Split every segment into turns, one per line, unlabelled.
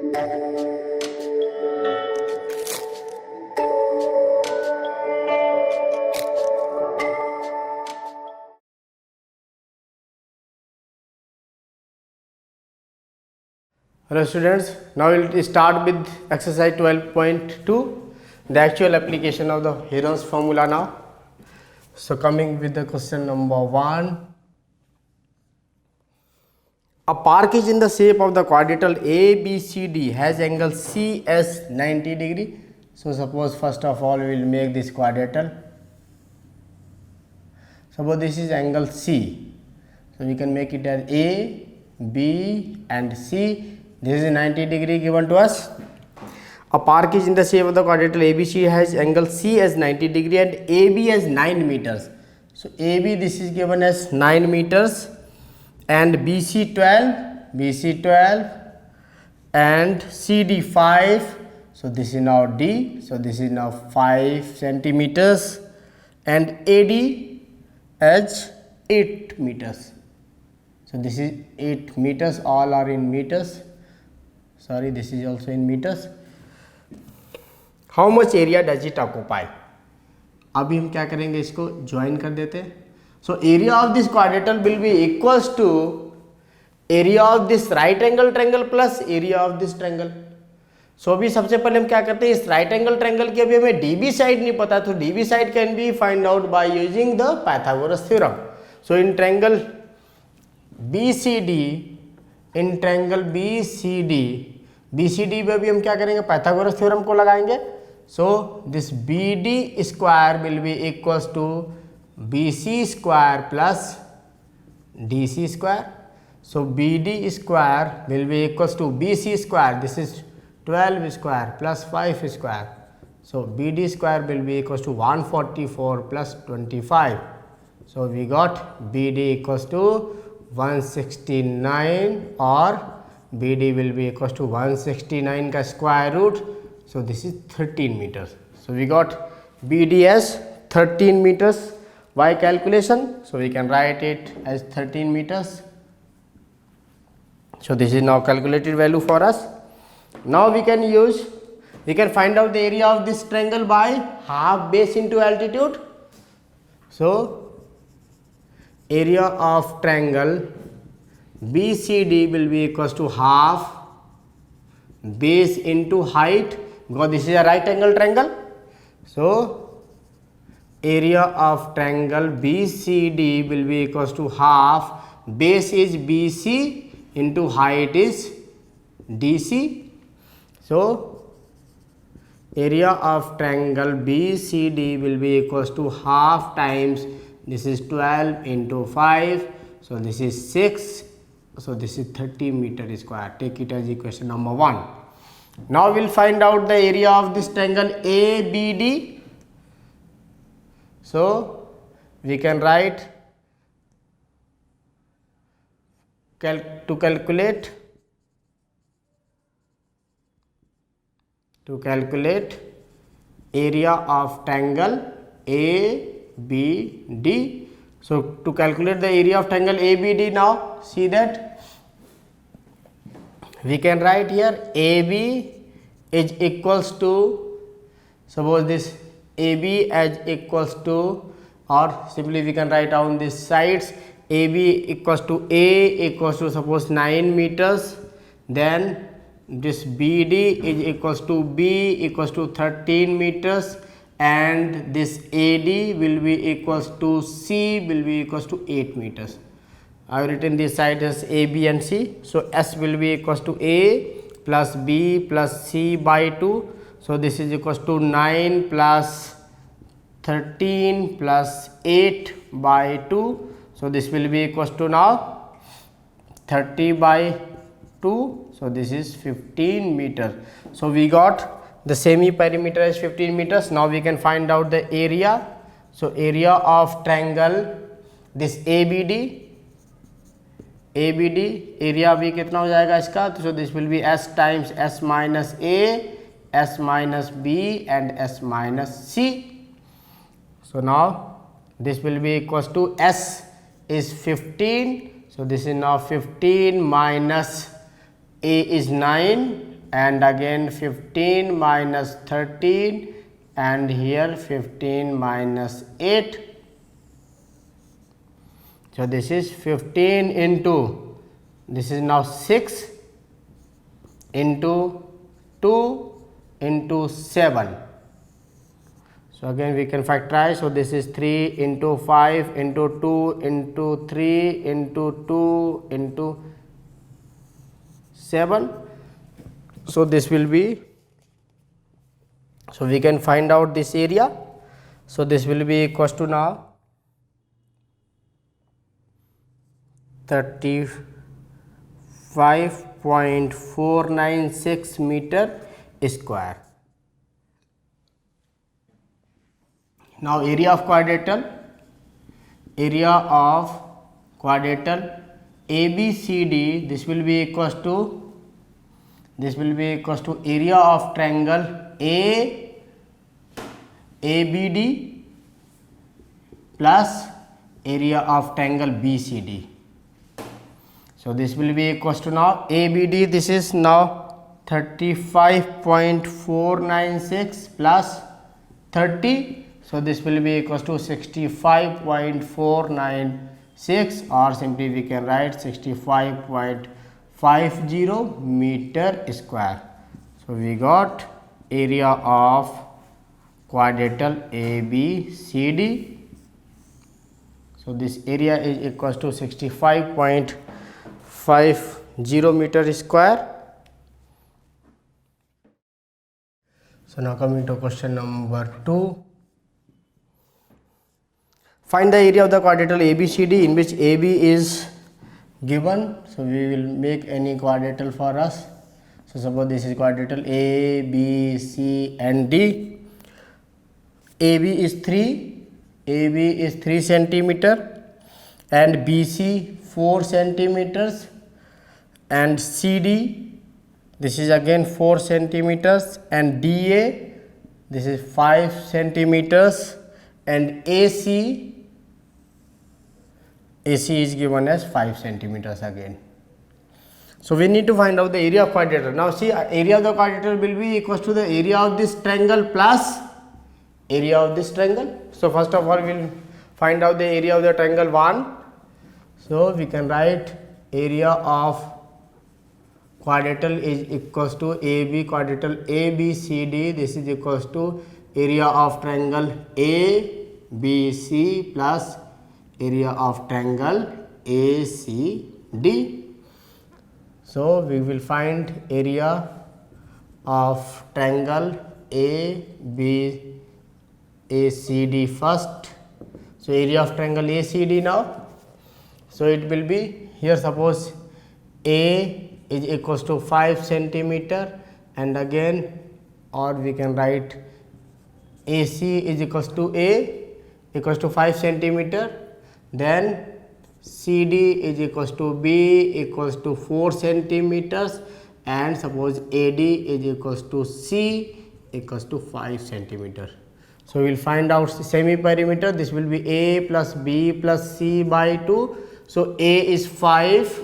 Hello students, now we will start with exercise 12.2, the actual application of the Heron's formula now. So coming with the question number 1. A park is in the shape of the quadrilateral ABCD, has angle CS 90 degree. So suppose first of all we will make this quadrilateral. Suppose this is angle C. So we can make it as A, B and C. This is 90 degree given to us. A park is in the shape of the quadrilateral ABC, has angle C as 90 degree and AB as 9 meters. So AB this is given as 9 meters and BC 12 and CD 5. So this is now D. So this is now 5 centimeters and AD as 8 meters. So this is 8 meters, all are in meters. Sorry, this is also in meters. How much area does it occupy? अभी हम क्या करेंगे, इसको join कर देते हैं. So area of this quadrilateral will be equals to area of this right angle triangle plus area of this triangle. So अभी सबसे पहले हम क्या करते हैं, इस राइट एंगल ट्रायंगल की अभी हमें डीबी साइड नहीं पता, तो dB side can be find out by using the Pythagoras theorem. So in triangle BCD में भी हम क्या करेंगे, पाइथागोरस थ्योरम को लगाएंगे. So this BD square will be equals to BC square plus DC square. So BD square will be equals to BC square, this is 12 square plus 5 square. So BD square will be equals to 144 plus 25. So we got BD equals to 169 or BD will be equals to 169 का square root. So this is 13 meters. So we got BD as 13 meters by calculation. So we can write it as 13 meters. So this is now calculated value for us. Now we can find out the area of this triangle by half base into altitude. So area of triangle BCD will be equals to half base into height, because this is a right angle triangle. So area of triangle BCD will be equals to half base is BC into height is DC. So area of triangle BCD will be equals to half times, this is 12 into 5, so this is 6, so this is 30 meter square. Take it as equation number 1. Now we will find out the area of this triangle ABD. So we can write to calculate area of triangle ABD. So to calculate the area of triangle ABD, now see that we can write here AB is equals to, suppose this AB as equals to, or simply we can write down these sides, AB equals to A equals to suppose 9 meters, then this BD is equals to B equals to 13 meters, and this AD will be equals to C will be equals to 8 meters. I have written this side as A, B and C. So S will be equals to A plus B plus C by 2. So this is equals to 9 plus 13 plus 8 by 2. So this will be equals to now 30 by 2. So this is 15 meters. So we got the semi perimeter as 15 meters. Now we can find out the area. So area of triangle this ABD area भी कितना हो जाएगा इसका, तो so this will be S times S minus A, S minus B and S minus C. So now this will be equals to S is 15. So this is now 15 minus A is 9 and again 15 minus 13 and here 15 minus 8. So this is 15 into, this is now 6 into 2 into 7. So again we can factorize. So this is 3 into 5 into 2 into 3 into 2 into 7. So this will be, so we can find out this area. So this will be equals to now 35.496 meter square. Now area of quadrilateral ABCD, this will be equals to area of triangle ABD plus area of triangle BCD. So this will be equals to now ABD, this is now 35.496 plus 30. So this will be equals to 65.496, or simply we can write 65.50 meter square. So we got area of quadrilateral ABCD. So this area is equals to 65.50 meter square. So now coming to question number 2. Find the area of the quadrilateral ABCD in which AB is given. So we will make any quadrilateral for us. So suppose this is quadrilateral A, B, C and D. AB is 3 centimeter and BC 4 centimeters and CD, this is again 4 centimeters, and DA, this is 5 centimeters, and AC is given as 5 centimeters again. So we need to find out the area of quadrilateral. Now see, area of the quadrilateral will be equals to the area of this triangle plus area of this triangle. So first of all we will find out the area of the triangle 1. So we can write area of quadrilateral is equals to AB, quadrilateral ABCD, this is equals to area of triangle ABC plus area of triangle ACD. So we will find area of triangle ACD first. So area of triangle ACD now. So it will be here, suppose A is equals to 5 centimeter, and again, or we can write AC is equals to A equals to 5 centimeter, then CD is equals to B equals to 4 centimeters, and suppose AD is equals to C equals to 5 centimeter. So we will find out semi perimeter. This will be A plus B plus C by 2. So A is 5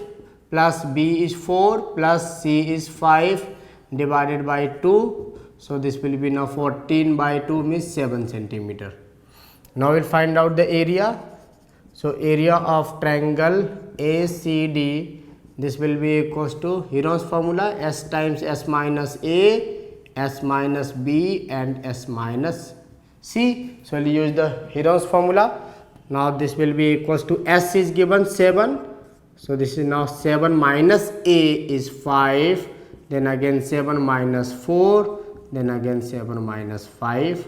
plus B is 4 plus C is 5 divided by 2. So this will be now 14 by 2 means 7 centimeter. Now we will find out the area. So area of triangle ACD, this will be equals to Heron's formula, S times S minus A, S minus B and S minus C. So we will use the Heron's formula. Now this will be equals to S is given 7. So this is now 7 minus A is 5, then again 7 minus 4, then again 7 minus 5.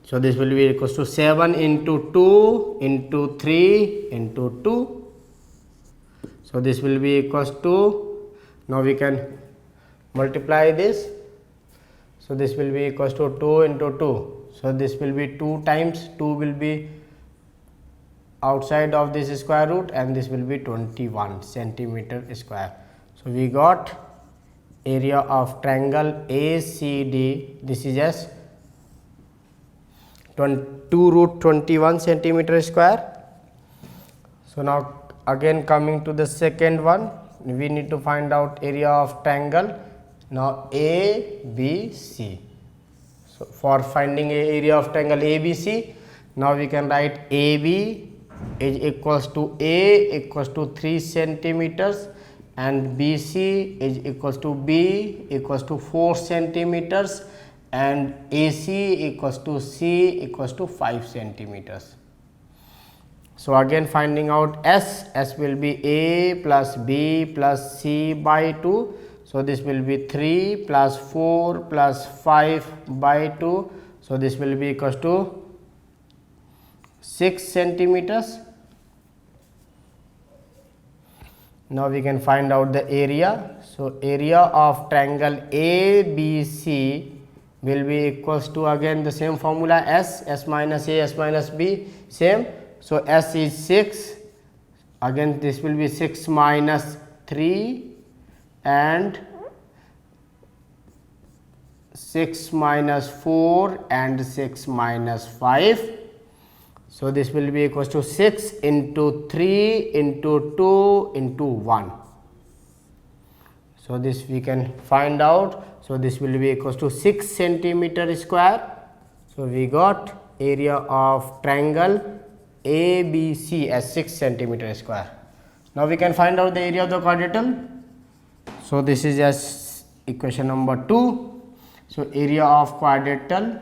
So this will be equals to 7 into 2 into 3 into 2. So this will be equals to, now we can multiply this. So this will be equals to 2 into 2. So this will be 2 times 2 will be outside of this square root, and this will be 21 centimeter square. So we got area of triangle ACD, this is as 2 root 21 centimeter square. So now again coming to the second one, we need to find out area of triangle now ABC. So for finding area of triangle ABC, now we can write AB is equals to A equals to 3 centimeters and BC is equals to B equals to 4 centimeters and AC equals to C equals to 5 centimeters. So again finding out S will be A plus B plus C by 2. So this will be 3 plus 4 plus 5 by 2. So this will be equals to 6 centimeters. Now we can find out the area. So area of triangle ABC will be equals to again the same formula S minus A, S minus B, same. So S is 6, again this will be 6 minus 3 and 6 minus 4 and 6 minus 5. So this will be equals to 6 into 3 into 2 into 1. So this we can find out. So this will be equals to 6 centimeter square. So we got area of triangle ABC as 6 centimeter square. Now we can find out the area of the quadrilateral. So this is as equation number 2. So area of quadrilateral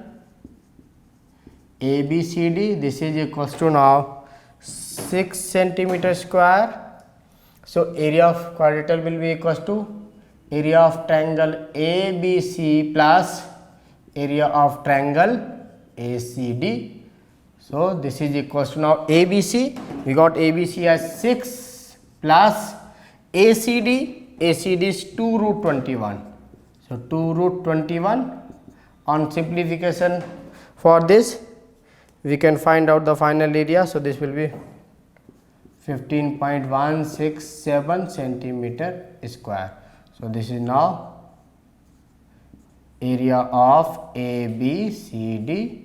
ABCD, this is equals to now 6 centimeter square. So area of quadrilateral will be equals to area of triangle ABC plus area of triangle ACD. So this is equals to now ABC, we got ABC as 6 plus ACD is 2 root 21. So 2 root 21. On simplification for this we can find out the final area. So this will be 15.167 centimeter square. So this is now area of ABCD.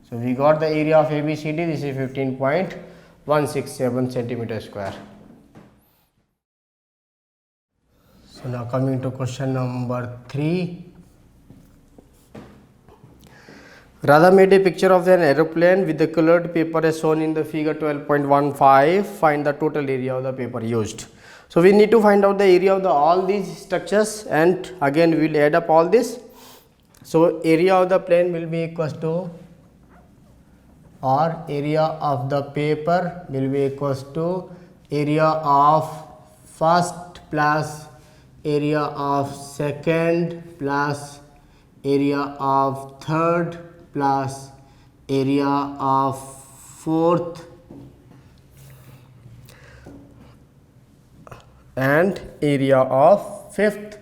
So we got the area of ABCD, this is 15.167 centimeter square. So now coming to question number 3. Radha made a picture of an aeroplane with the colored paper as shown in the figure 12.15. Find the total area of the paper used. So we need to find out the area of all these structures, and again we will add up all this. So area of the plane will be equals to, or area of the paper will be equals to area of first plus area of second plus area of third plus area of fourth and area of fifth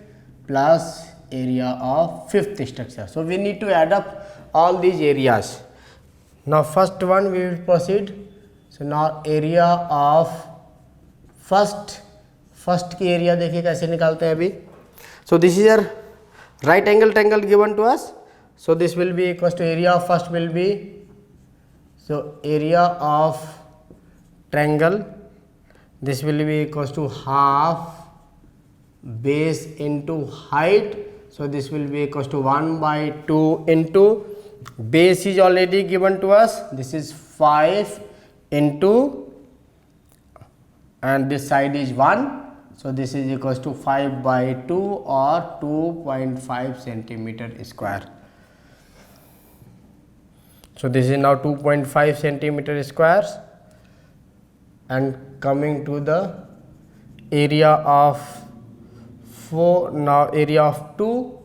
plus area of fifth structure. So we need to add up all these areas. Now first one we will proceed. So now area of first की area देखिए कैसे निकालते हैं अभी. So this is your right angle triangle given to us. So this will be equals to area of first will be, so area of triangle, this will be equals to half base into height. So this will be equals to 1/2 into base is already given to us, this is 5 into, and this side is 1. So this is equals to 5/2 or 2.5 centimeter square. So this is now 2.5 centimeter squares. And coming to the area of 4, now area of 2.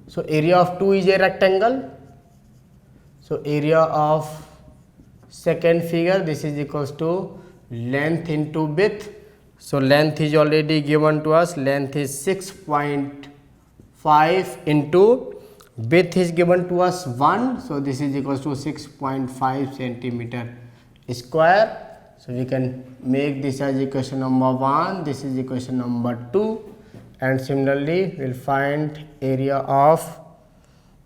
So area of 2 is a rectangle. So area of second figure, this is equals to length into width. So length is already given to us, length is 6.5 into width is given to us 1. So this is equals to 6.5 centimeter square. So we can make this as equation number 1, this is equation number 2, and similarly we will find area of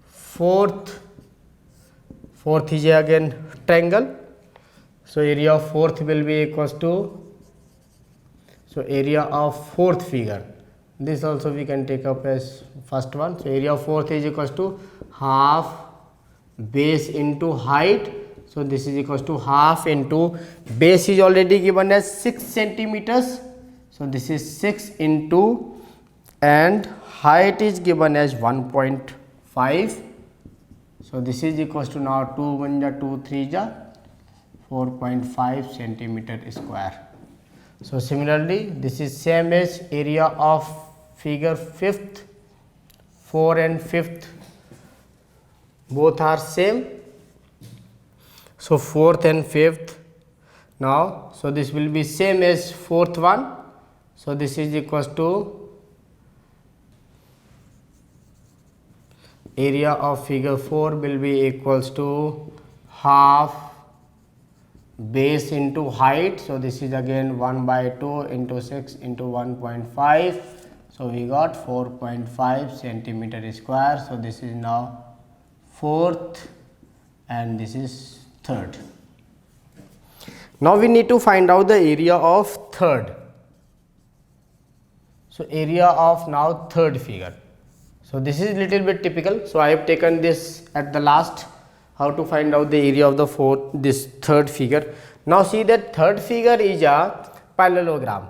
fourth is again triangle. So area of fourth will be equals to, So area of fourth figure, this also we can take up as first one. So area of fourth is equals to half base into height. So this is equals to half into base is already given as 6 centimeters. So this is 6 into, and height is given as 1.5. So this is equals to now 2 1 ja 2 3 ja 4.5 centimeter square. So similarly, this is same as area of figure 5th, 4 and 5th both are same. So 4th and 5th now, so this will be same as 4th one. So this is equals to area of figure 4 will be equals to half base into height. So this is again 1 by 2 into 6 into 1.5. So we got 4.5 centimeter square. So this is now fourth and this is third. Now we need to find out the area of third. So area of now third figure. So this is little bit typical. So I have taken this at the last, how to find out the area of the this third figure. Now see that third figure is a parallelogram.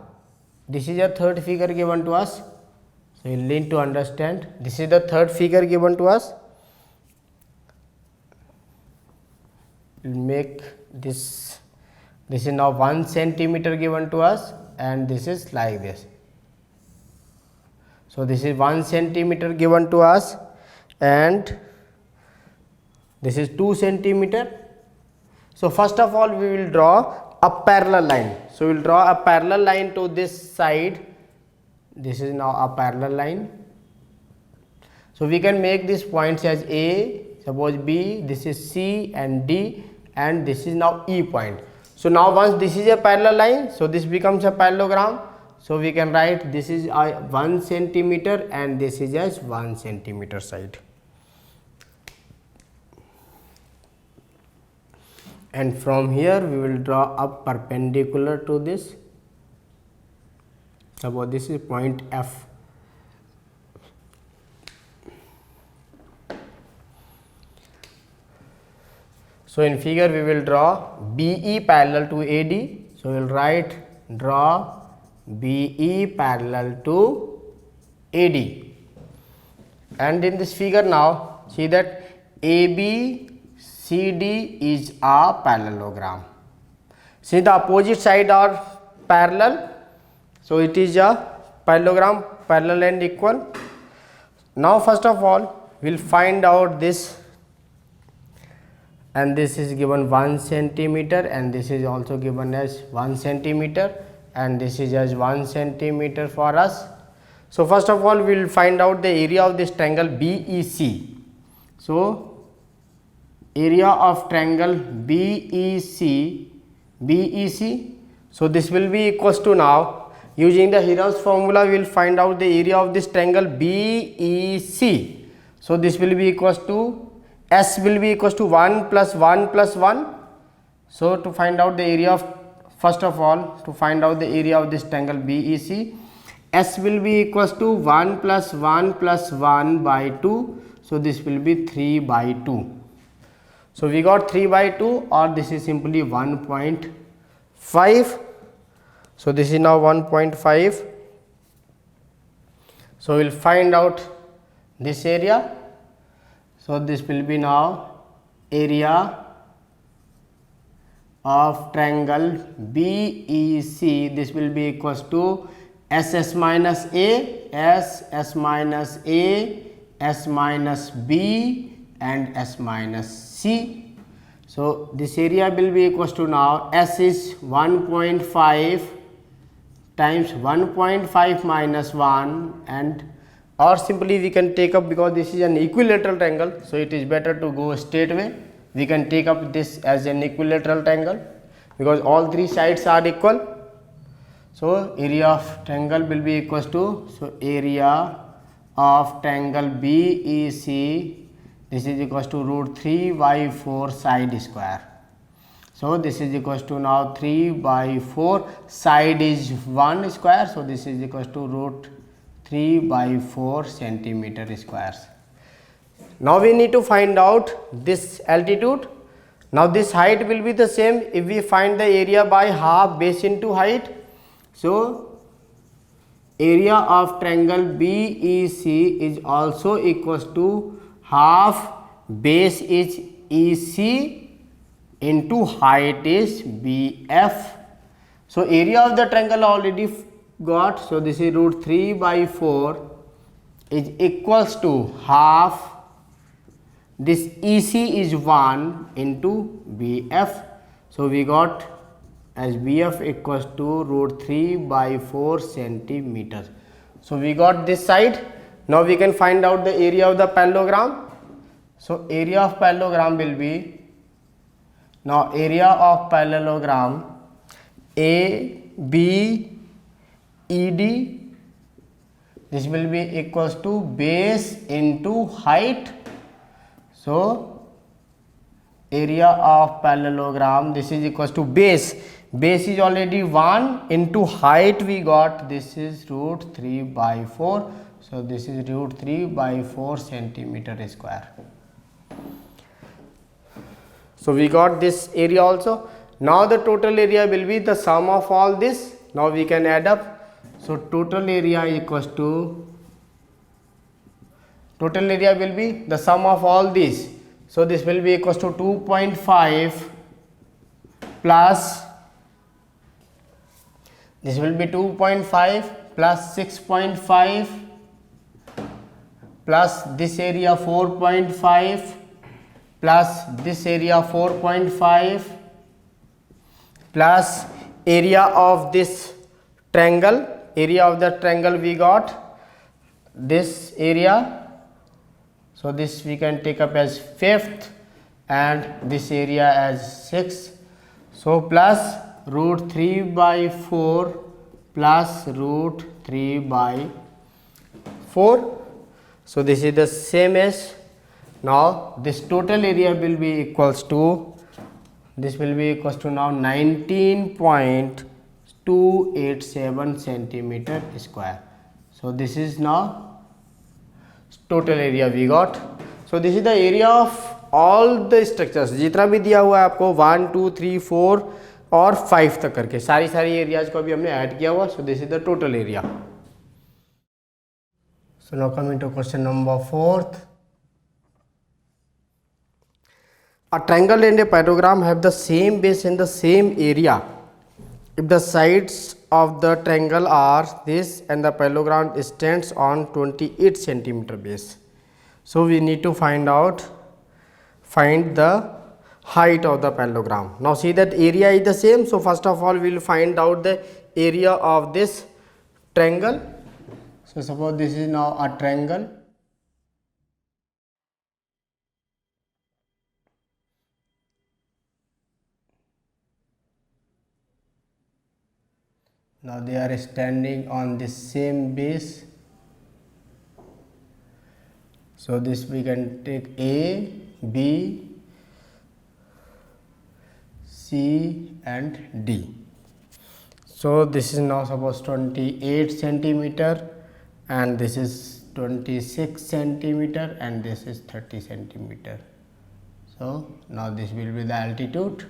This is a third figure given to us. So you need to understand, this is the third figure given to us. We'll make this is now 1 centimeter given to us, and this is like this. So this is 1 centimeter given to us, and this is 2 centimeter. So first of all we will draw a parallel line. So we will draw a parallel line to this side. This is now a parallel line. So we can make these points as A, suppose B, this is C and D, and this is now E point. So now once this is a parallel line, so this becomes a parallelogram. So we can write this is 1 centimeter and this is as 1 centimeter side. And from here we will draw a perpendicular to this. Suppose this is point F. So in figure we will draw BE parallel to AD. So we will write draw BE parallel to AD. And in this figure now see that AB CD is a parallelogram. See the opposite side are parallel. So it is a parallelogram, parallel and equal. Now first of all we will find out this, and this is given 1 centimeter and this is also given as 1 centimeter and this is as 1 centimeter for us. So first of all we will find out the area of this triangle BEC. So area of triangle BEC, so this will be equals to, now using the Heron's formula we will find out the area of this triangle BEC. So this will be equals to, S will be equals to 1 plus 1 plus 1. So to find out the area of, first of all to find out the area of this triangle BEC, S will be equals to 1 plus 1 plus 1 by 2. So this will be 3 by 2. So we got 3 by 2, or this is simply 1.5. So this is now 1.5. So we will find out this area. So this will be now area of triangle BEC. This will be equals to SS minus A, SS minus A, S minus B and S minus C. So this area will be equals to, now S is 1.5 times 1.5 minus 1, and or simply we can take up, because this is an equilateral triangle, so it is better to go straight way. We can take up this as an equilateral triangle because all three sides are equal. So area of triangle will be equals to, so area of triangle BEC, this is equals to root 3 by 4 side square. So this is equals to now 3 by 4, side is 1 square, so this is equals to root 3 by 4 centimeter squares. Now we need to find out this altitude. Now this height will be the same if we find the area by half base into height. So area of triangle BEC is also equals to half base is EC into height is BF. So area of the triangle already got, so this is root 3 by 4 is equals to half, this EC is 1 into BF. So we got as BF equals to root 3 by 4 centimeters. So we got this side. Now we can find out the area of the parallelogram. So area of parallelogram will be, now area of parallelogram ABED, this will be equals to base into height. So area of parallelogram, this is equals to base is already 1 into height we got, this is root 3 by 4. So this is root 3 by 4 centimeter square. So we got this area also. Now the total area will be the sum of all this. Now we can add up. So total area equals to, total area will be the sum of all these. So this will be equals to 2.5 plus, this will be 2.5 plus 6.5 plus this area 4.5 plus this area 4.5 plus area of this triangle, area of the triangle we got this area. So this we can take up as fifth and this area as 6. So plus root 3 by 4 plus root 3 by 4. So this is the same as, now this total area will be equals to, this will be equals to now 19.287 centimeter square. So this is now total area we got. So this is the area of all the structures, जितना भी दिया हुआ है आपको 1 2 3 4 और 5 तक करके सारी एरियाज को अभी हमने ऐड किया हुआ. So this is the total area. So now coming to question number 4th. A triangle and a parallelogram have the same base and the same area if the sides of the triangle are this and the parallelogram stands on 28 centimeter base. So we need to find the height of the parallelogram. Now see that area is the same. So first of all we will find out the area of this triangle. So suppose this is now a triangle. Now they are standing on the same base. So this we can take A, B, C and D. So this is now suppose 28 centimeter and this is 26 centimeter and this is 30 centimeter. So now this will be the altitude.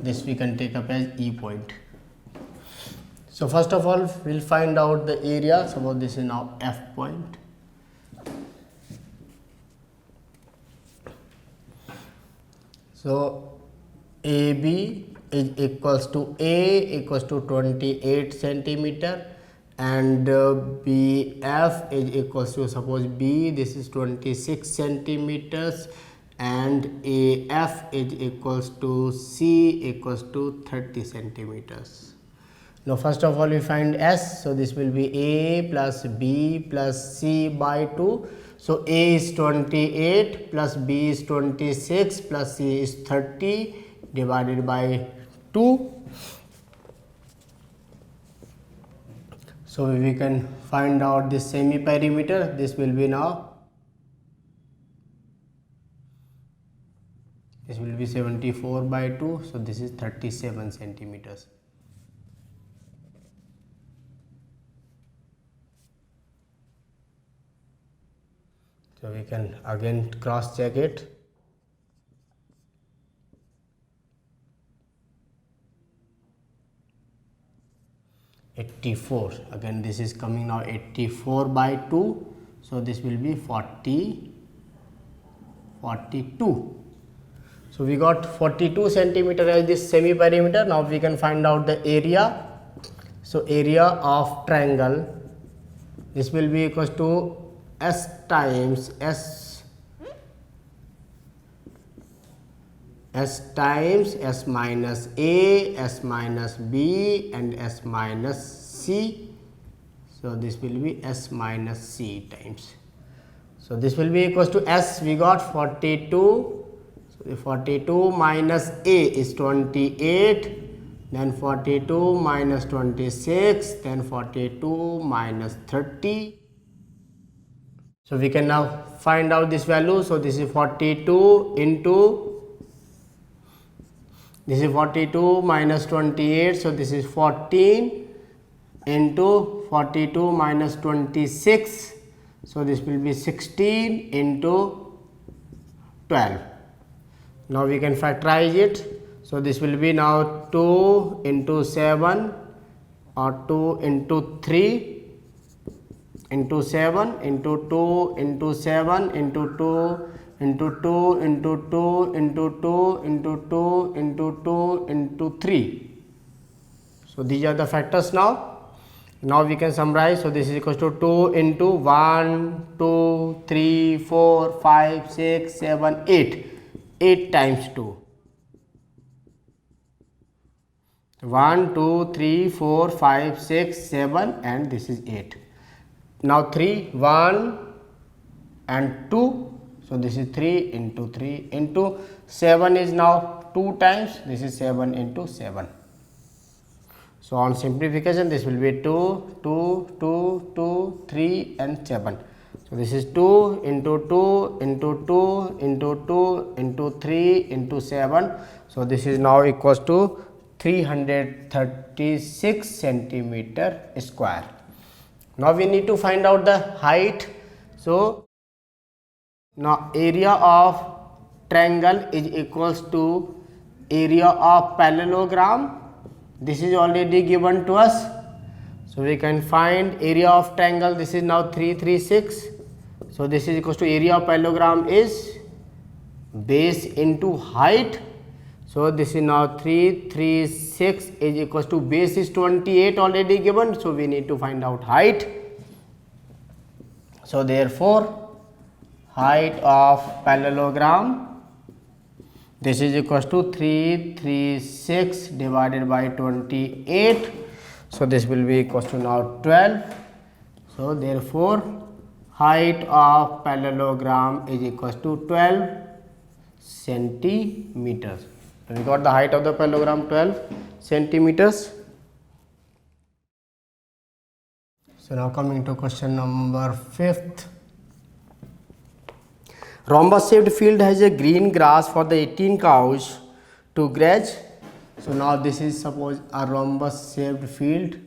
This we can take up as E point. So first of all we will find out the area. Suppose this is now F point. So AB is equals to A equals to 28 centimeter and BF is equals to, suppose B this is 26 centimeters and AF is equals to C equals to 30 centimeters. Now first of all we find S. So this will be A plus B plus C by 2. So A is 28 plus B is 26 plus C is 30 divided by 2. So we can find out this semi-perimeter. This will be now 74 by 2, so this is 37 centimeters. So we can again cross check it. (84) again this is coming now 84 by 2, so this will be 42. So we got 42 centimeter as this semi perimeter. Now we can find out the area. So area of triangle, this will be equals to S times S minus A, S minus B and S minus C. So this will be S minus C times. So this will be equals to S, we got 42. So 42 minus A is 28, then 42 minus 26, then 42 minus 30. So we can now find out this value. So this is 42 into, this is 42 minus 28, so this is 14 into 42 minus 26, so this will be 16 into 12. Now we can factorize it. So this will be now 2 into 7 or 2 into 3 into 7 into 2 into 7 into 2 into 2 into 2 into 2 into 2 into 2 into 3. So these are the factors now. Now we can summarize. So this is equals to 2 into 1, 2, 3, 4, 5, 6, 7, 8. 8 times 2. 1, 2, 3, 4, 5, 6, 7 and this is 8. Now 3, 1 and 2. So this is 3 into 3 into 7 is now 2 times. This is 7 into 7. So on simplification this will be 2, 2, 2, 2, 3 and 7. So this is 2 into 2 into 2 into 2 into 3 into 7. So this is now equals to 336 centimeter square. Now we need to find out the height. So now area of triangle is equals to area of parallelogram. This is already given to us. So we can find area of triangle. This is now 336. So this is equals to area of parallelogram is base into height. So this is now 336 is equals to base is 28 already given. So we need to find out height. So therefore height of parallelogram, this is equals to 336 divided by 28. So this will be equals to now 12. So therefore height of parallelogram is equals to 12 centimeters. We got the height of the parallelogram 12 centimeters. So now coming to question number 5th. Rhombus shaped field has a green grass for the 18 cows to graze. So now this is suppose a rhombus shaped field.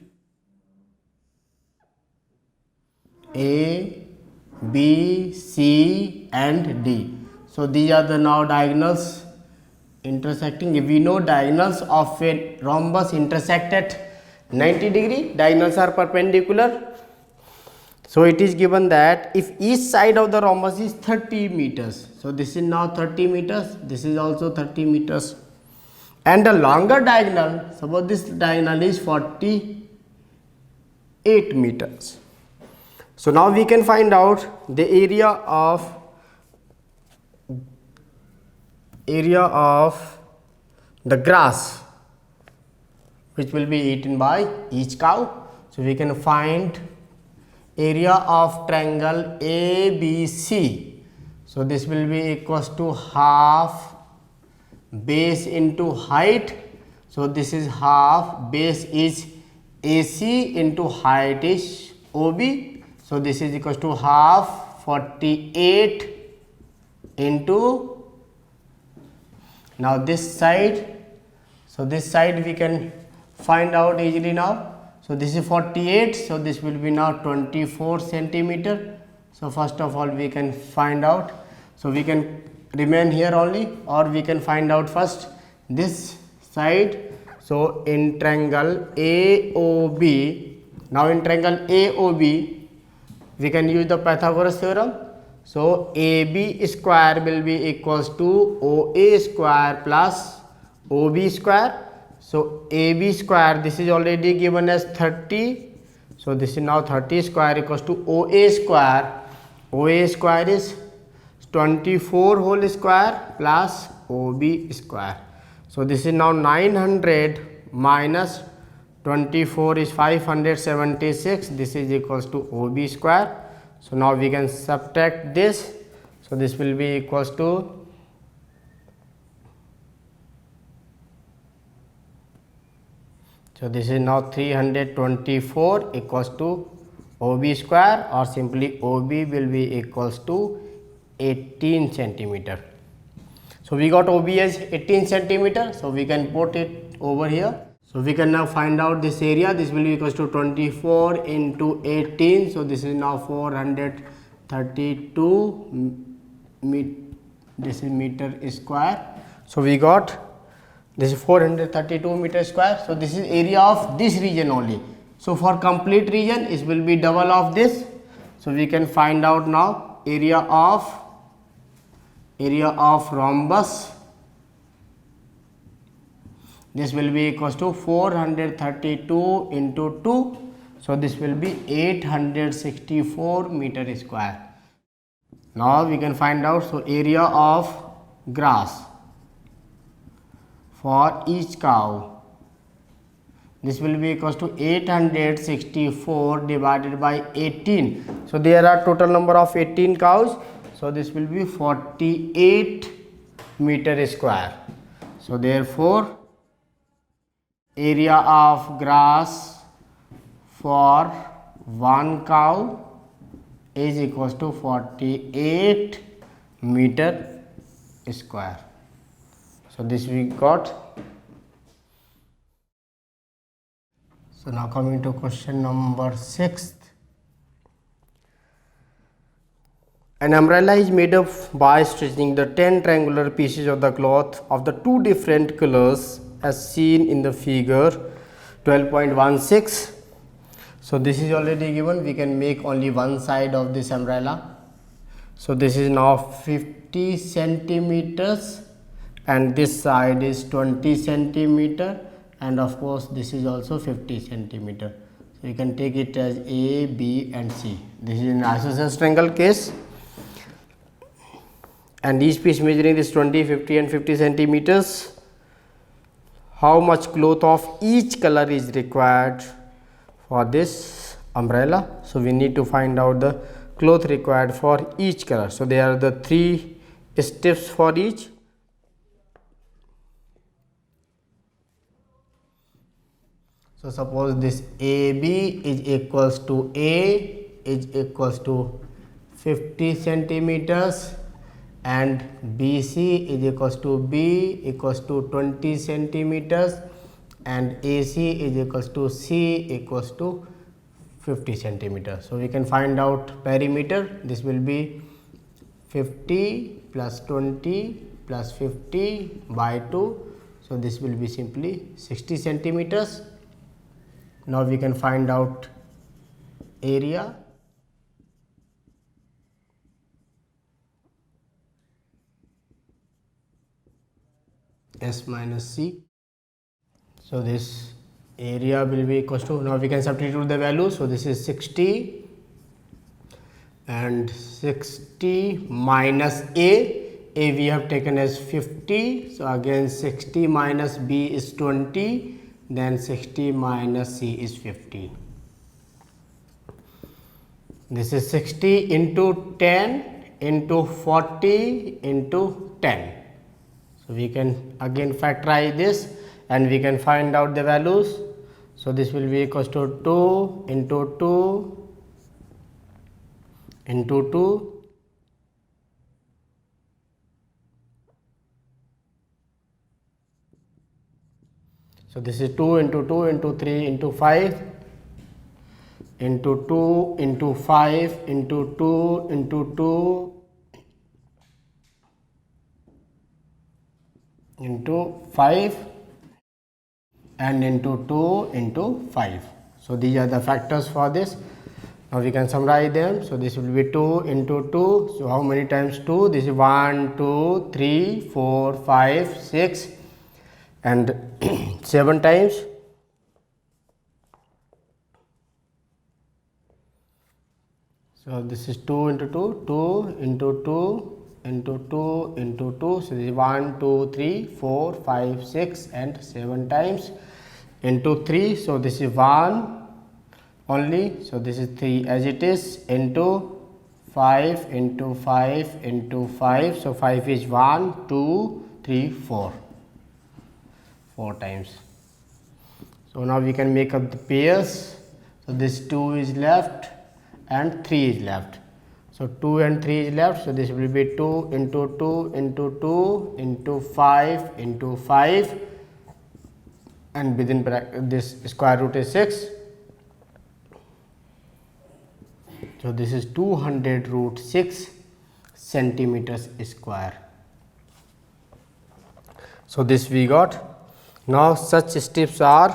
A, B, C and D. So these are the now diagonals intersecting. If we know diagonals of a rhombus intersect at 90 degree, diagonals are perpendicular. So it is given that if each side of the rhombus is 30 meters, so this is now 30 meters, this is also 30 meters, and the longer diagonal, suppose this diagonal is 48 meters. So now we can find out the area of the grass which will be eaten by each cow. So we can find area of triangle ABC. So this will be equals to half base into height. So this is half, base is AC into height is OB. So this is equals to half 48 into Now this side, so this side we can find out easily now. So this is 48, so this will be now 24 centimeter. So first of all we can find out, so we can remain here only, or we can find out first this side. So in triangle AOB, now in triangle AOB we can use the Pythagoras theorem. So AB square will be equals to OA square plus OB square. So AB square, this is already given as 30. So this is now 30 square equals to OA square. OA square is 24 whole square plus OB square. So this is now 900 minus 24 is 576. This is equals to OB square. So now we can subtract this. So this will be equals to, so this is now 324 equals to OB square, or simply OB will be equals to 18 centimeter. So we got OB as 18 centimeter. So we can put it over here. So we can now find out this area. This will be equals to 24 into 18. So this is now 432 this is meter square. So we got this is 432 meter square. So this is area of this region only. So for complete region it will be double of this. So we can find out now area of rhombus. This will be equals to 432 into 2. So this will be 864 meter square. Now we can find out, so area of grass for each cow. This will be equals to 864 divided by 18. So there are total number of 18 cows. So this will be 48 meter square. So therefore area of grass for one cow is equals to 48 meter square. So this we got. So now coming to question number 6. An umbrella is made up by stretching the 10 triangular pieces of the cloth of the two different colors as seen in the figure 12.16. So this is already given. We can make only one side of this umbrella. So this is now 50 centimeters and this side is 20 centimeter, and of course this is also 50 centimeter. So you can take it as A, B and C. This is an isosceles triangle case, and each piece measuring this 20, 50 and 50 centimeters. How much cloth of each color is required for this umbrella? So we need to find out the cloth required for each color. So there are the 3 steps for each. So suppose this AB is equals to A is equals to 50 centimeters and BC is equals to B equals to 20 centimeters and AC is equals to C equals to 50 centimeters. So we can find out perimeter. This will be 50 plus 20 plus 50 by 2. So this will be simply 60 centimeters. Now we can find out area. S minus C. So this area will be equals to, now we can substitute the value. So this is 60 and 60 minus A we have taken as 50. So again 60 minus B is 20, then 60 minus C is 50. This is 60 into 10 into 40 into 10. So we can again factorize this and we can find out the values. So this will be equals to 2 into 2 into 2 So this is 2 into 2 into 3 into 5 into 2 into 5 into 2 into 2 into 5 and into 2 into 5. So these are the factors for this. Now we can summarize them. So this will be 2 into 2. So how many times 2? This is 1, 2, 3, 4, 5, 6 and 7 times. So this is 2 into 2, 2 into 2 into 2 into 2. So this is 1, 2, 3, 4, 5, 6 and 7 times into 3. So this is 1 only. So this is 3 as it is into 5 into 5 into 5. So 5 is 1, 2, 3, 4. 4 times. So now we can make up the pairs. So this 2 is left and 3 is left. So 2 and 3 is left. So this will be 2 into 2 into 2 into 5 into 5 and within bracket this square root is 6. So this is 200 root 6 centimeters square. So this we got. Now such steps are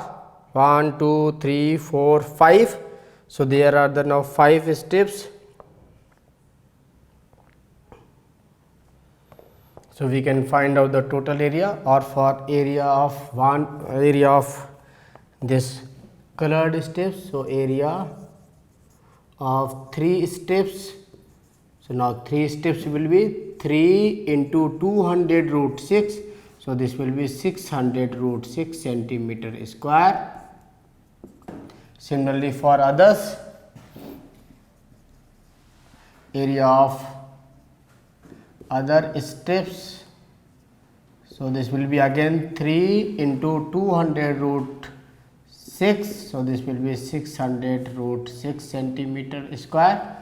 1, 2, 3, 4, 5. So there are the now 5 steps. So we can find out the total area, or for area of this colored steps. So area of 3 steps. So now 3 steps will be 3 into 200 root 6. So this will be 600 root 6 centimeter square. Similarly for others, area of other steps. So this will be again 3 into 200 root 6. So this will be 600 root 6 centimeter square.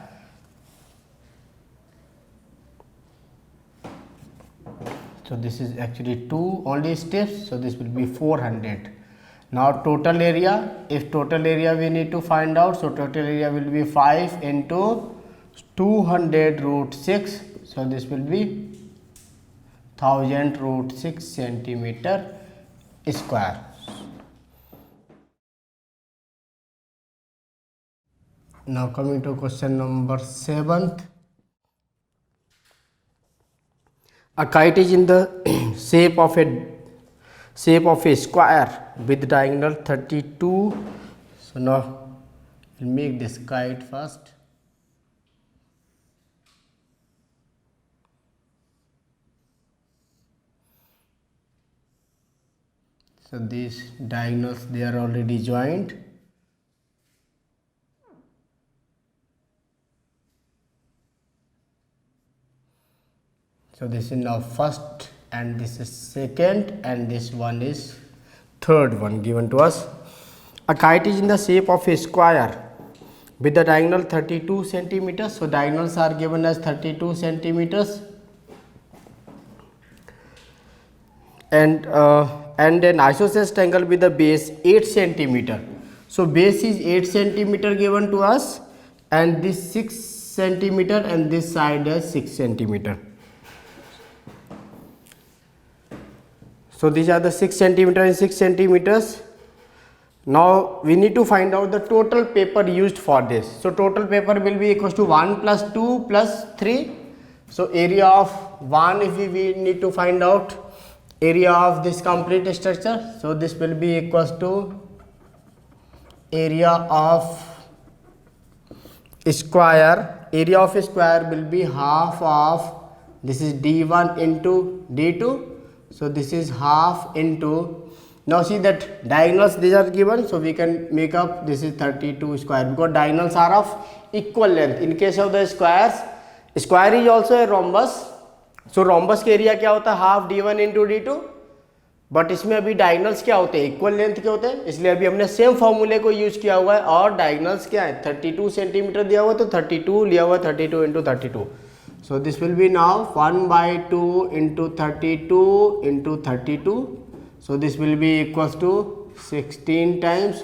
So this is actually 2 only steps. So this will be 400. Now total area, if total area we need to find out, so total area will be 5 into 200 root 6. So this will be 1000 root 6 centimeter square. Now coming to question number 7th. A kite is in the shape of a square with diagonal 32. So now we'll make this kite first. So these diagonals, they are already joined. So this is now first and this is second and this one is third one given to us. A kite is in the shape of a square with the diagonal 32 centimeters. So diagonals are given as 32 centimeters and an isosceles angle with the base 8 centimeter. So base is 8 centimeter given to us and this 6 centimeter and this side is 6 centimeter. So these are the 6 centimeter and 6 centimeters. Now we need to find out the total paper used for this. So total paper will be equals to 1 plus 2 plus 3. So area of 1, if we need to find out area of this complete structure. So this will be equals to area of square. Area of square will be half of, this is d1 into d2. So this is half into, now see that diagonals these are given, so we can make up, this is 32 square because diagonals are of equal length. In case of the squares, square is also a rhombus. So rhombus का area क्या होता है, half d1 into d2. But इसमें अभी diagonals क्या होते हैं, equal length के होते हैं, इसलिए अभी हमने सेम फॉर्मूले को यूज किया हुआ है और डायगनल्स क्या है 32 सेंटीमीटर दिया हुआ है, तो 32 लिया हुआ है 32 into 32. So this will be now 1/2 into 32 into 32. So this will be equals to 16 times.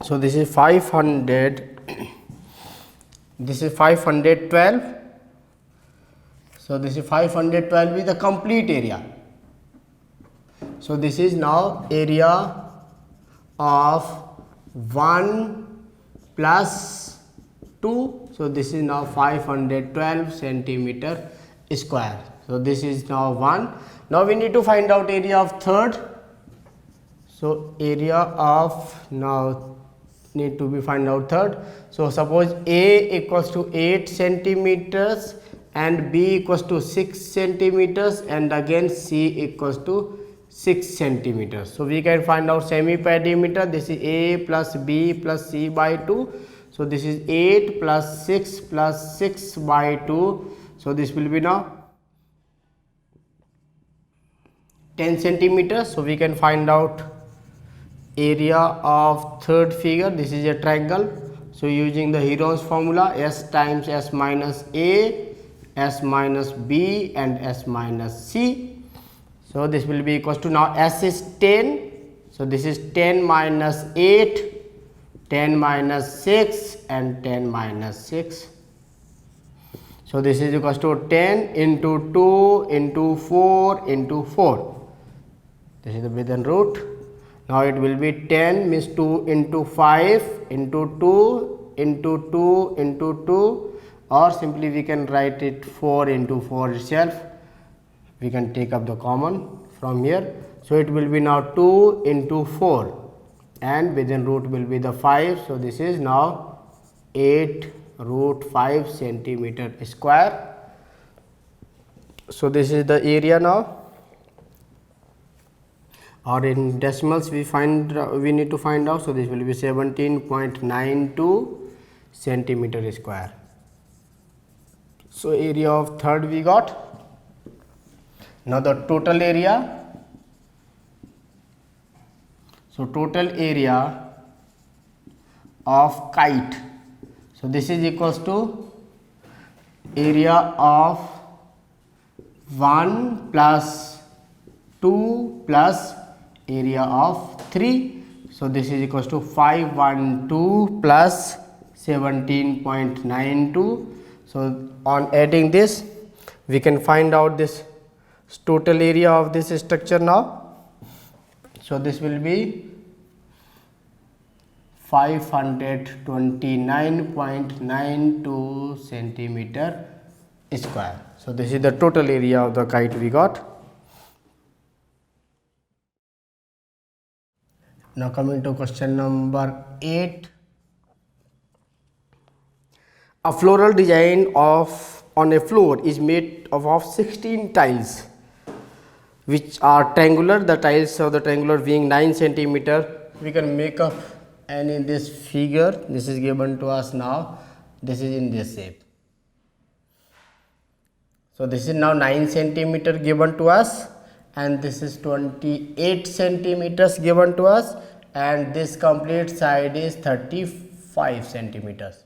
So this is 500. This is 512. So this is 512 is the complete area. So this is now area of 1 plus 2. So this is now 512 centimeter square. So this is now 1. Now we need to find out area of third. So area of now need to be find out third. So suppose A equals to 8 centimeters and B equals to 6 centimeters and again C equals to 6 centimeters. So we can find out semi perimeter. This is A plus B plus C by 2. So this is 8 plus 6 by 2. So this will be now 10 centimeters. So we can find out area of third figure. This is a triangle. So using the Heron's formula, S times S minus A, S minus B and S minus C. So this will be equals to, now S is 10. So this is 10 minus 8, 10 minus 6 and 10 minus 6. So this is equals to 10 into 2 into 4 into 4. This is the within root. Now it will be 10 means 2 into 5 into 2 into 2 into 2, or simply we can write it 4 into 4 itself. We can take up the common from here. So it will be now 2 into 4 and within root will be the 5. So this is now 8 root 5 centimeter square. So this is the area now, or in decimals we need to find out. So this will be 17.92 centimeter square. So area of third we got. Now the total area. So total area of kite. So this is equals to area of 1 plus 2 plus area of 3. So this is equals to 512 plus 17.92. So on adding this we can find out this total area of this structure now. So this will be 529.92 centimeter square. So this is the total area of the kite we got. Now coming to question number 8. A floral design on a floor is made of 16 tiles which are triangular. The tiles of the triangular being 9 centimeter. We can make up, and in this figure this is given to us now. This is in this shape. So this is now 9 centimeter given to us, and this is 28 centimeters given to us, and this complete side is 35 centimeters.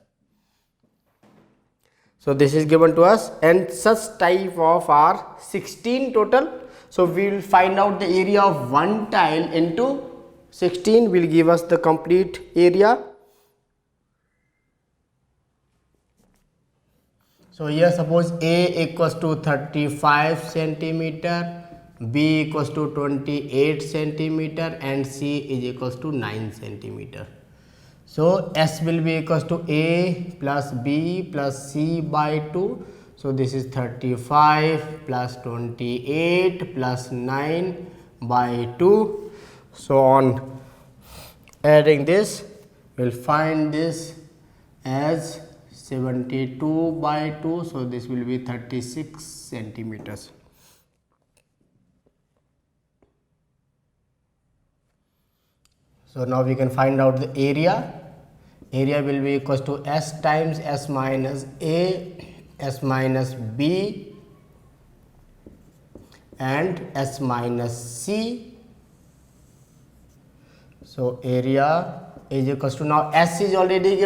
So this is given to us, and such type of are 16 total. So we will find out the area of one tile into 16 will give us the complete area. So here suppose A equals to 35 centimeter, B equals to 28 centimeter and C is equals to 9 centimeter. So S will be equals to A plus B plus C by 2. So this is 35 plus 28 plus 9 by 2. So on adding this we will find this as 72 by 2. So this will be 36 centimeters. So now we can find out the area. Area will be equals to S times S minus A, S minus B and S minus C. So area is equals to, now S is already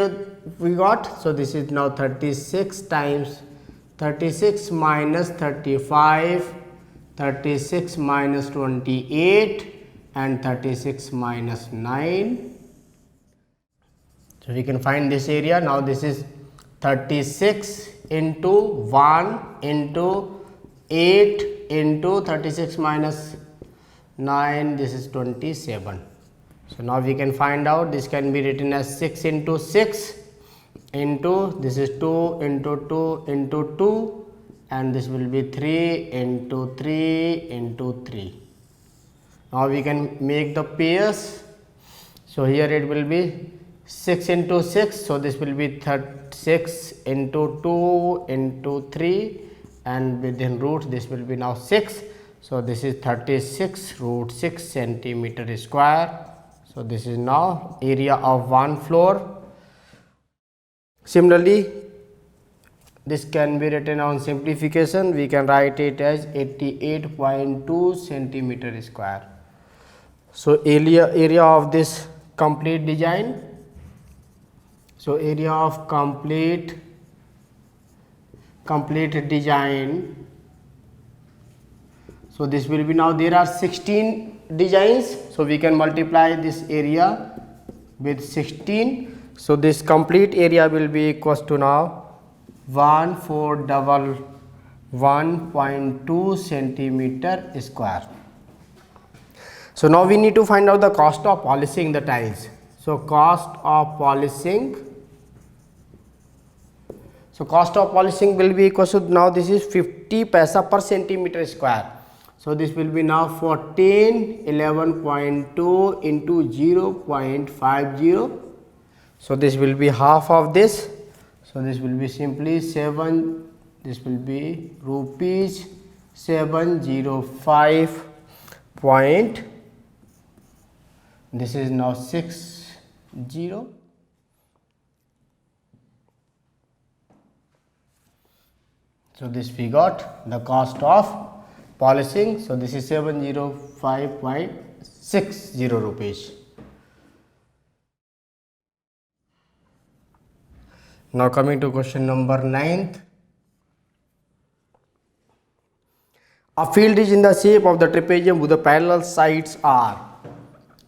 we got. So this is now 36 times 36 minus 35 36 minus 28 and 36 minus 9. So we can find this area. Now this is 36 into 1 into 8 into 36 minus 9, this is 27. So now we can find out, this can be written as 6 into 6 into, this is 2 into 2 into 2, and this will be 3 into 3 into 3. Now we can make the pairs. So here it will be 6 into 6, so this will be 36 into 2 into 3, and within root this will be now 6. So this is 36 root 6 centimeter square. So this is now area of one floor. Similarly, this can be written on simplification. We can write it as 88.2 centimeter square. So area of this complete design. So area of complete design. So this will be, now there are 16 designs. So we can multiply this area with 16. So this complete area will be equals to now 1,411.2 centimeter square. So now we need to find out the cost of polishing the tiles. So cost of polishing. So cost of polishing will be equal to, now this is 50 paisa per centimeter square. So this will be now 1411.2 into 0.50. So this will be half of this. So this will be simply 7, this will be rupees 705 point, this is now 60. So this we got the cost of polishing. So this is 705.60 rupees. Now coming to question number 9th. A field is in the shape of the trapezium with the parallel sides are.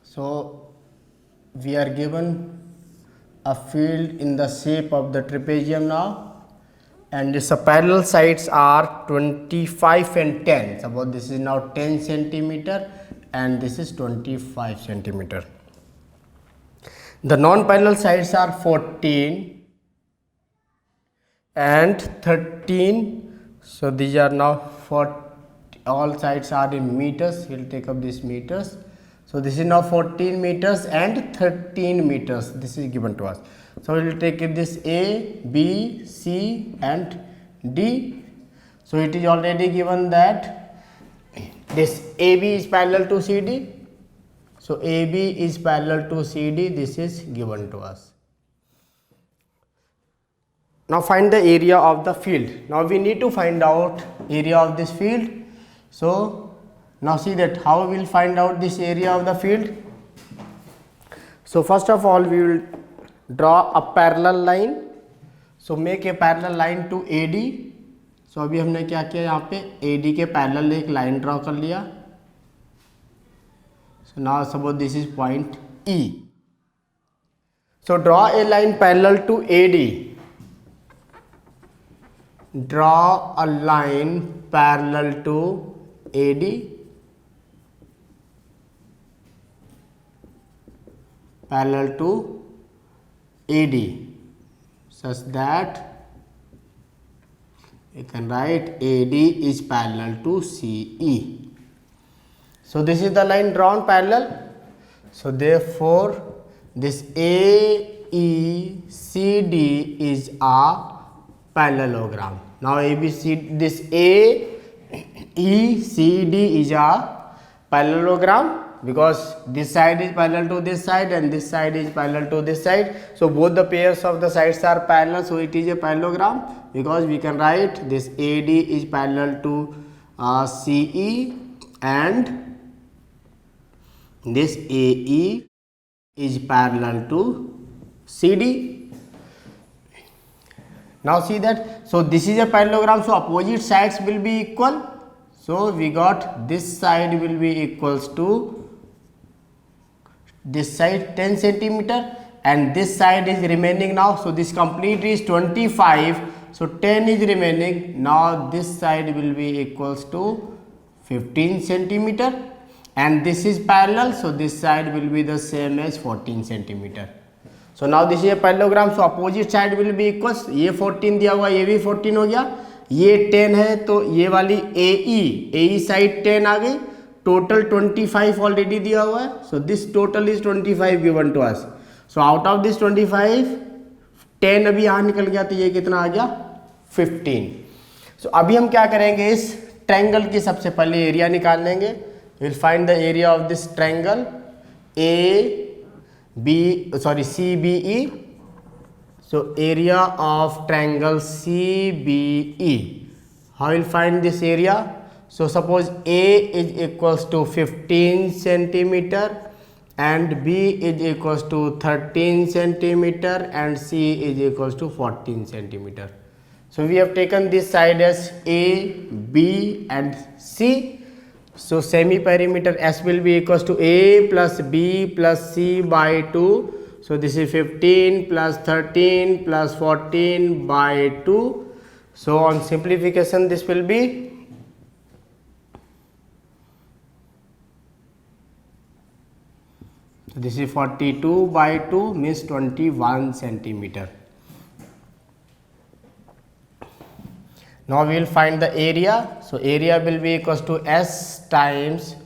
So we are given a field in the shape of the trapezium now, and its parallel sides are 25 and 10. Suppose this is now 10 centimeter and this is 25 centimeter. The non-parallel sides are 14 and 13. So these are now all sides are in meters. We will take up these meters. So this is now 14 meters and 13 meters. This is given to us. So we will take this A, B, C and D. So it is already given that this AB is parallel to CD. So AB is parallel to CD. This is given to us. Now find the area of the field. Now we need to find out area of this field. So now see that how we will find out this area of the field. So first of all we will draw a parallel line. So make a parallel line to AD. So अभी हमने क्या किया, यहाँ पे AD के parallel एक line draw कर लिया. So now suppose this is point E. So draw a line parallel to AD. Draw a line parallel to AD. Parallel to AD such that you can write AD is parallel to CE. So this is the line drawn parallel. So therefore this AECD is a parallelogram. Now ABC, this AECD is a parallelogram because this side is parallel to this side and this side is parallel to this side. So both the pairs of the sides are parallel, so it is a parallelogram because we can write this AD is parallel to CE and this AE is parallel to CD. Now see that, so this is a parallelogram, so opposite sides will be equal. So we got this side will be equals to this side 10 centimeter and this side is remaining now. So this complete is 25. So 10 is remaining. Now this side will be equals to 15 centimeter and this is parallel. So this side will be the same as 14 centimeter. So now this is a parallelogram. So opposite side will be equals. ये 14 दिया हुआ, ये भी 14 हो गया, ये 10 है तो ये वाली AE साइड 10 आ गई. टोटल 25 ऑलरेडी दिया हुआ है. So this total is 25 given to us. So out of this 25 10 अभी यहाँ निकल गया तो ये कितना आ गया 15. सो अभी हम क्या करेंगे, इस ट्रायंगल की सबसे पहले एरिया निकाल लेंगे. Will find the area of this triangle CBE. So area of triangle CBE. How will find this area? So suppose A is equals to 15 centimeter and B is equals to 13 centimeter and C is equals to 14 centimeter. So we have taken this side as A, B and C. So semi perimeter S will be equals to A plus B plus C by 2. So this is 15 plus 13 plus 14 by 2. So on simplification this will be this is 42 by 2 means 21 centimeter. Now we will find the area. So area will be equals to S times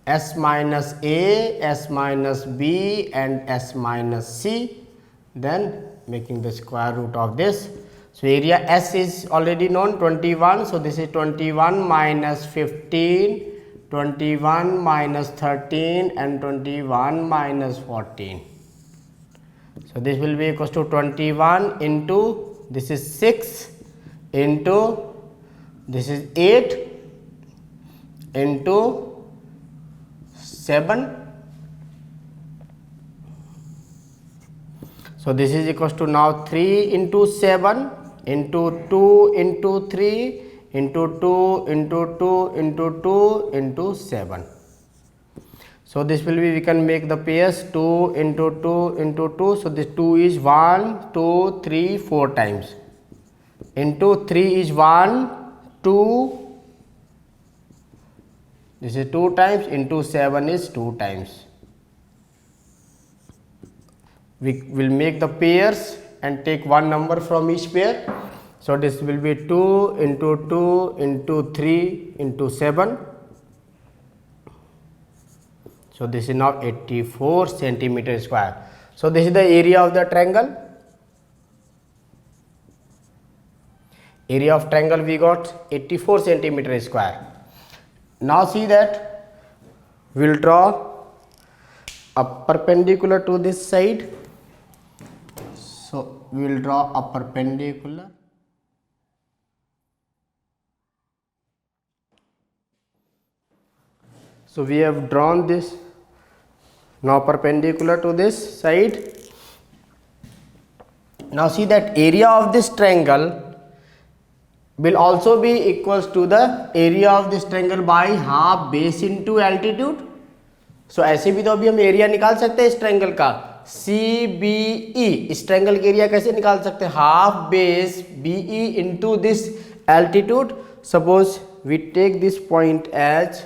S minus A, S minus B and S minus C, then making the square root of this. So area S is already known 21. So this is 21 minus 15, 21 minus 13 and 21 minus 14. So this will be equals to 21 into this is 6 into this is 8 into 7. So this is equals to now 3 into 7 into 2 into 3 into 2 into 2 into 2 into 7. So this will be, we can make the pairs 2 into 2 into 2. So this 2 is 1, 2, 3, 4 times. Into 3 is 1, 2. This is 2 times into 7 is 2 times. We will make the pairs and take one number from each pair. So this will be 2 into 2 into 3 into 7. So this is now 84 centimeter square. So this is the area of the triangle. Area of triangle we got 84 centimeter square. Now see that we will draw a perpendicular to this side. So we will draw a perpendicular. So we have drawn this now perpendicular to this side. Now see that area of this triangle will also be equals to the area of this triangle by half base into altitude. So ऐसे भी तो अभी हम area निकाल सकते हैं इस triangle का. CBE, इस ट्रायंगल का एरिया कैसे निकाल सकते हैं? Half base BE into this altitude. Suppose we take this point as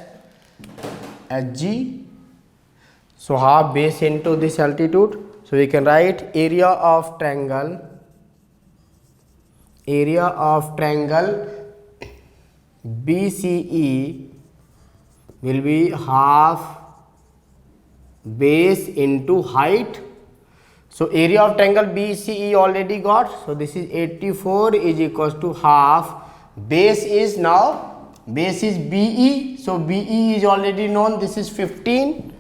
G. So half base into this altitude. So we can write area of triangle BCE will be half base into height. So area of triangle BCE already got. So this is 84 is equals to half. Base is now, base is BE. So BE is already known. This is 15.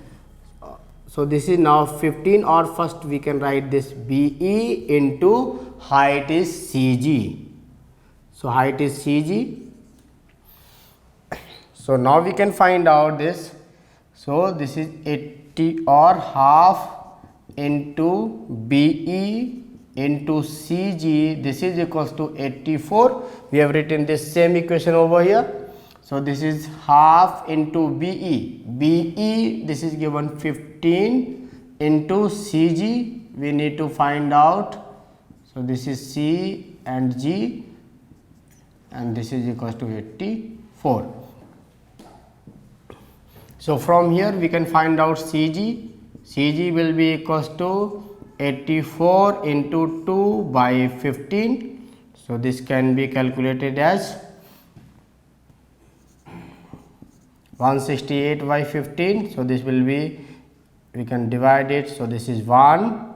So this is now 15, or first we can write this BE into height is CG. So height is CG. So now we can find out this. So this is 80 or half into BE into CG. This is equals to 84. We have written this same equation over here. So this is half into BE. BE, this is given 15 into CG. We need to find out. So this is C and G, and this is equals to 84. So from here we can find out CG. CG will be equals to 84 into 2 by 15. So this can be calculated as 168 by 15. So this will be, we can divide it. So this is 1,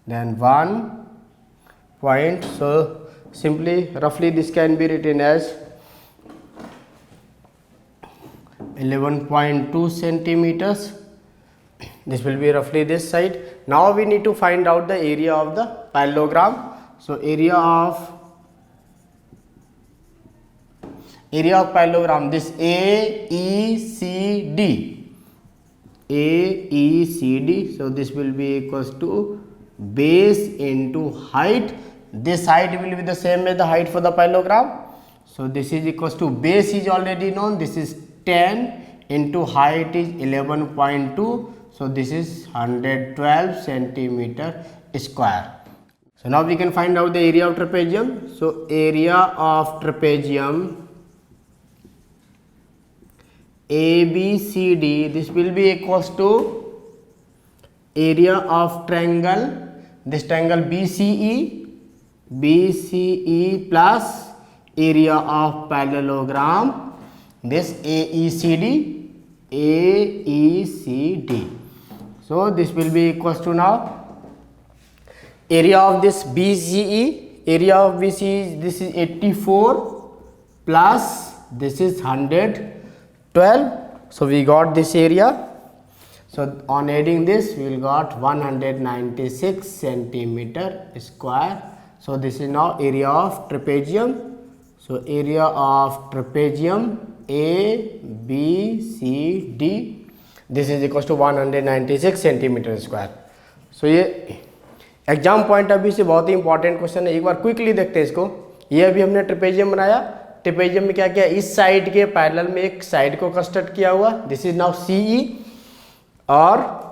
then 1 point. So simply roughly this can be written as 11.2 centimeters. This will be roughly this side. Now we need to find out the area of the parallelogram. So area of parallelogram, this AECD. AECD. So this will be equals to base into height. This height will be the same as the height for the parallelogram. So this is equals to, base is already known, this is 10 into height is 11.2. So this is 112 centimeter square. So now we can find out the area of trapezium. So area of trapezium ABCD, this will be equals to area of triangle, this triangle BCE plus area of parallelogram, this AECD. So this will be equals to, now area of this BCE, area of BCE, this is 84 plus this is 112. So we got this area. So on adding this we will got 196 centimeter square. So this is now area of trapezium. So area of trapezium ABCD, this is equals to 196 centimetre square. So ये exam point of view से बहुत ही important question है. एक बार quickly देखते हैं इसको. ये अभी हमने ट्रेपेजियम बनाया. ट्रेपेजियम में क्या किया, इस साइड के पैरेलल में एक साइड को कंस्ट्रक्ट किया हुआ, दिस इज नाउ CE, और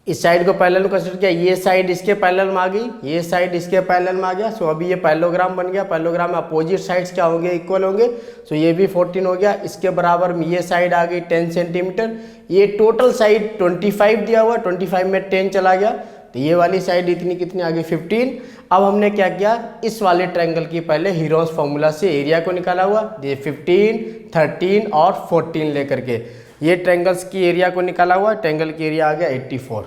इस साइड को पैरेलल कंस्ट्रक्ट किया. ये साइड इसके पैरेलल में आ गई, ये साइड इसके पैरेलल में आ गया. सो अभी ये पैरेललोग्राम बन गया. पैरेललोग्राम में अपोजिट साइड्स क्या होंगे, इक्वल होंगे. सो ये भी 14 हो गया. इसके बराबर में ये साइड आ गई 10 सेंटीमीटर. ये टोटल साइड 25 दिया हुआ, 25 में 10 चला गया, तो ये वाली साइड इतनी कितनी आ गई 15. अब हमने क्या किया, इस वाले ट्रायंगल की पहले हीरोस फॉर्मूला से एरिया को निकाला हुआ. ये 15, 13 और 14 लेकर के ये ट्रायंगल्स की एरिया को निकाला हुआ. ट्रायंगल की एरिया आ गया 84.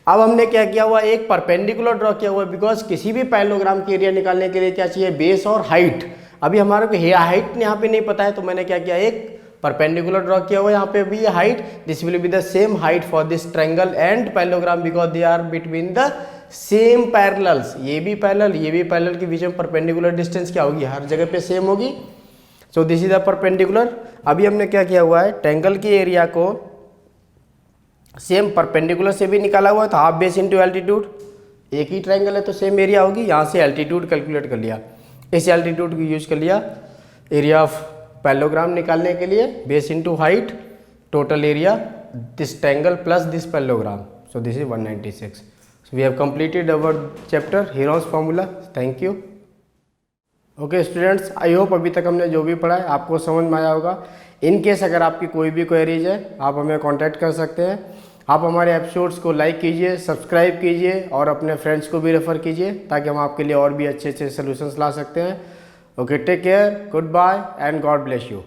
अब हमने क्या किया हुआ, एक परपेंडिकुलर ड्रॉ किया हुआ, बिकॉज किसी भी पैरेललोग्राम की एरिया निकालने के लिए क्या चाहिए, बेस और हाइट. अभी हमारे को हाइट यहाँ पे नहीं पता है, तो मैंने क्या किया, एक परपेंडिकुलर ड्रॉ किया हुआ. यहाँ पे भी height, this will be the same height for this triangle and parallelogram, because they are between the same parallels. ये भी पैरेलल के बीच में परपेंडिकुलर डिस्टेंस क्या होगी, हर जगह पे सेम होगी. So this is the perpendicular. अभी हमने क्या किया हुआ है, ट्रायंगल की एरिया को सेम परपेंडिकुलर से भी निकाला हुआ है, तो हाफ बेस इंटू एल्टीट्यूड. एक ही ट्रायंगल है तो सेम एरिया होगी. यहाँ से एल्टीट्यूड कैलकुलेट कर लिया, इस एल्टीट्यूड को यूज कर लिया एरिया ऑफ पैरेललोग्राम निकालने के लिए. Base into height, total area this triangle plus this parallelogram. So this is 196. So we have completed our chapter Heron's formula. Thank you. Okay students, I hope अभी तक हमने जो भी पढ़ा है आपको समझ में आया होगा. इन केस अगर आपकी कोई भी क्वेरीज है, आप हमें कांटेक्ट कर सकते हैं. आप हमारे एपिसोड्स को लाइक कीजिए, सब्सक्राइब कीजिए और अपने फ्रेंड्स को भी रेफ़र कीजिए, ताकि हम आपके लिए और भी अच्छे अच्छे सोल्यूशंस ला सकते हैं. Okay, take care, good bye and God bless you.